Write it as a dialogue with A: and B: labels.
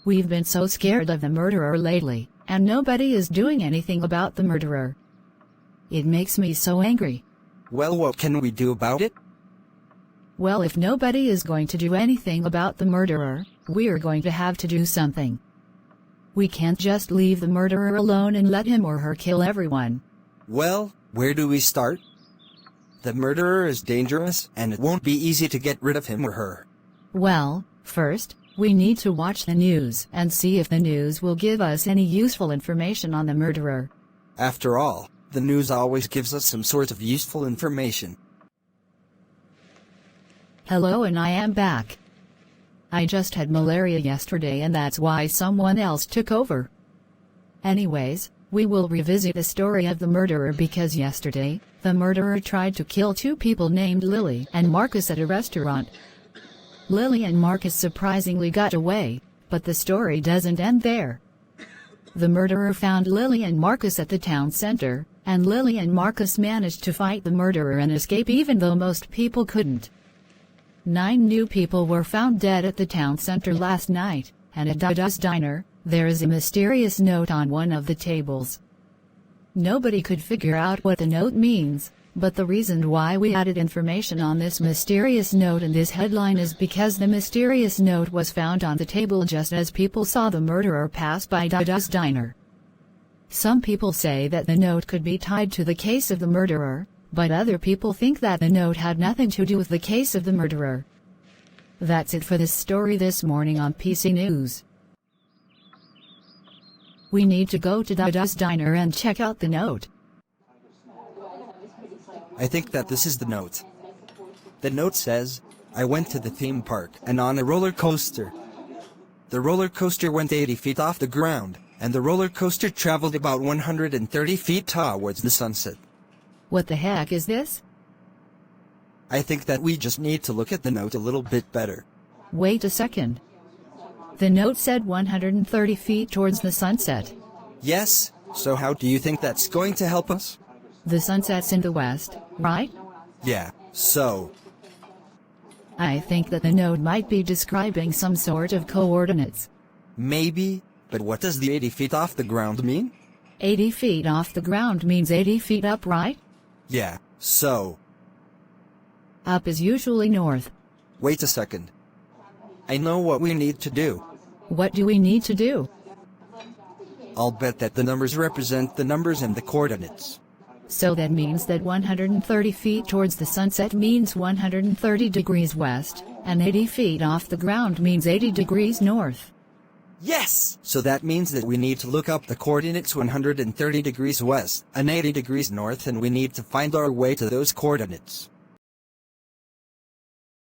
A: We've been so scared of the murderer lately, and nobody is doing anything about the murderer. It makes me so angry.
B: Well, what can we do about it?
A: Well, if nobody is going to do anything about the murderer, we're going to have to do something. We can't just leave the murderer alone and let him or her kill everyone.
B: Well, where do we start? The murderer is dangerous, and it won't be easy to get rid of him or her.
A: Well, first, we need to watch the news and see if the news will give us any useful information on the murderer.
B: After all, the news always gives us some sort of useful information.
A: Hello, and I am back. I just had malaria yesterday, and that's why someone else took over. Anyways, we will revisit the story of the murderer because yesterday, the murderer tried to kill two people named Lily and Marcus at a restaurant. Lily and Marcus surprisingly got away, but the story doesn't end there. The murderer found Lily and Marcus at the town center, and Lily and Marcus managed to fight the murderer and escape even though most people couldn't. 9 new people were found dead at the town center last night, and at DaDa's diner, there is a mysterious note on one of the tables. Nobody could figure out what the note means, but the reason why we added information on this mysterious note in this headline is because the mysterious note was found on the table just as people saw the murderer pass by DaDa's diner. Some people say that the note could be tied to the case of the murderer, but other people think that the note had nothing to do with the case of the murderer. That's it for this story this morning on PC News. We need to go to DaDa's diner and check out the note.
B: I think that this is the note. The note says, I went to the theme park and on a roller coaster. The roller coaster went 80 feet off the ground, and the roller coaster traveled about 130 feet towards the sunset.
A: What the heck is this?
B: I think that we just need to look at the note a little bit better.
A: Wait a second. The note said 130 feet towards the sunset.
B: Yes, so how do you think that's going to help us?
A: The sunset's in the west, right?
B: Yeah, so.
A: I think that the note might be describing some sort of coordinates.
B: Maybe, but what does the 80 feet off the ground mean?
A: 80 feet off the ground means 80 feet up, right?
B: Yeah, so.
A: Up is usually north.
B: Wait a second. I know what we need to do.
A: What do we need to do?
B: I'll bet that the numbers represent the numbers and the coordinates.
A: So that means that 130 feet towards the sunset means 130 degrees west, and 80 feet off the ground means 80 degrees north.
B: Yes! So that means that we need to look up the coordinates 130 degrees west and 80 degrees north, and we need to find our way to those coordinates.